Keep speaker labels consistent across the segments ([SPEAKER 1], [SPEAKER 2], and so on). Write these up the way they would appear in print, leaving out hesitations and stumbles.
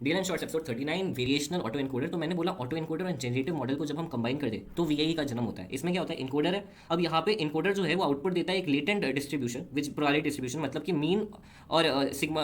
[SPEAKER 1] DL and shorts episode 39 variational auto encoder. तो मैंने बोला ऑटो एनकोडर और जनरेटिव मॉडल को जब हम कंबाइन कर दें तो वीआई का जन्म होता है। इसमें क्या होता है, इनकोडर है। अब यहाँ पे इनकोडर जो है वो आउटपुट देता है एक लेटेंट डिस्ट्रीब्यूशन विच प्रोबेबिलिटी डिस्ट्रीब्यूशन, मतलब कि मीन और सिग्मा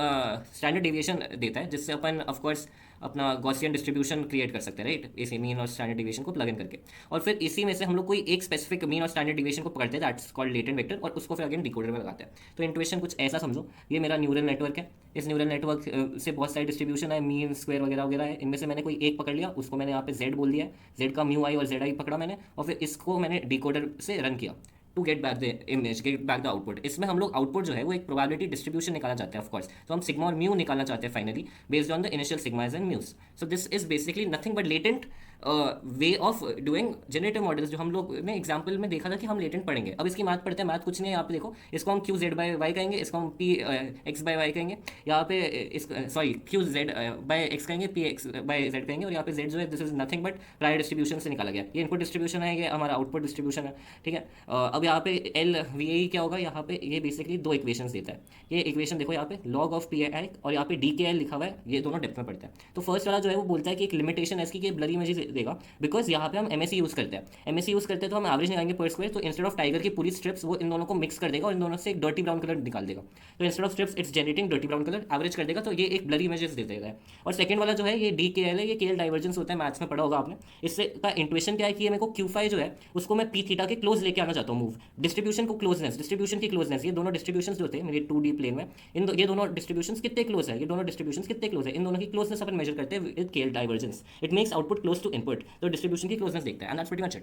[SPEAKER 1] स्टैंडर्ड डेविएशन देता है, जिससे अपन ऑफकोर्स अपना गॉसियन डिस्ट्रीब्यूशन क्रिएट कर सकते हैं, राइट, इसी मीन और स्टैंडर्ड डिविएशन को प्लग इन करके। और फिर इसी में से हम लोग कोई एक स्पेसिफिक मीन और स्टैंडर्ड डिविएशन को पकड़ते हैं, दैट्स कॉल्ड लेटेंट वेक्टर, और उसको फिर अगेन डिकोडर में लगाते हैं। तो इंट्यूएशन कुछ ऐसा समझो, ये मेरा न्यूरल नेटवर्क है। इस न्यूरल नेटवर्क से बहुत सारे डिस्ट्रीब्यूशन है, मीन स्क्वायर वगैरह वगैरह है। इनमें से मैंने कोई एक पकड़ लिया, उसको मैंने यहाँ पे जेड बोल दिया है, जेड का म्यू आई और जेड आई पकड़ा मैंने, और फिर इसको मैंने डिकोडर से रन किया to get back the image, get back the output. इसमें हम लोग आउटपुट जो है वो एक प्रोबेबिलिटी डिस्ट्रीब्यूशन निकालना चाहते हैं ऑफकोर्स। तो हम सिग्मा और म्यू निकालना चाहते हैं finally based on the initial sigmas and mus. So this is basically nothing but latent way of doing generative models, जो हम लोग ने एग्जाम्पल में देखा था कि हम लेटेंट पढ़ेंगे। अब इसकी मैथ पढ़ते हैं, मैथ कुछ नहीं है, यहाँ पे देखो, इसको हम क्यू जेड बाई वाई कहेंगे, इसको हम पी एक्स बाई वाई कहेंगे, यहाँ पे इस sorry Q Z by x कहेंगे, पी एक्स बाई जेड कहेंगे, और यहाँ पे जेड जो है this is nothing but prior distribution से निकाला गया। ये इनपुट डिस्ट्रीब्यूशन है, ये हमारा आउटपुट डिस्ट्रीब्यूशन है, ठीक है। अब यहाँ पे एल वी ए क्या होगा, यहाँ पे ये बेसिकली दो इक्वेशन देता है। ये इक्वेशन देखो यहाँ पे लॉग ऑफ पी आई और यहाँ पे डी के एल लिखा हुआ है, ये दोनों डेप्थ में पड़ता है। तो फर्स्ट वाला जो है वो बोलता है कि एक लिमिटेशन है इसकी कि ब्लरी इमेजेस देगा, बिकॉज यहाँ पे हम एमएससी यूज़ करते हैं। एमएससी यूज़ करते हैं तो हम एवरेज निकालेंगे पर स्क्वायर, तो इंस्टेड ऑफ टाइगर की पूरी स्ट्रिप्स वो इन दोनों को मिक्स कर देगा और इन दोनों से एक डर्टी ब्राउन कलर निकाल देगा। तो instead of strips it's generating dirty brown colour, average कर देगा, तो ये एक ब्लरी इमेजेस दे देगा। और सेकंड वाला जो है ये डी के एल है, ये के एल डाइवर्जेंस होता है, मैथ्स में पढ़ा होगा आपने। इससे का इंट्यूएशन क्या है कि ये मेरे को क्यू फाई जो है उसको मैं पी थीटा के क्लोज लेके आना चाहता हूँ, मूव डिस्ट्रीब्यूशन को क्लोजनेस, डिस्ट्रीब्यूशन की क्लोजनेस, ये दोनों डिस्ट्रीब्यूशन जो होते हैं मेरे 2D प्लेन में, ये दोनों डिस्ट्रीब्यूशन कितने क्लोज है, ये दोनों डिस्ट्रीब्यूशन कितने क्लोज है, इन दोनों की क्लोजनेस अपन मेजर करते हैं with K L divergence. It makes output close to input, तो डिस्ट्रीब्यूशन की क्लोजनेस देखता है, and that's pretty much it.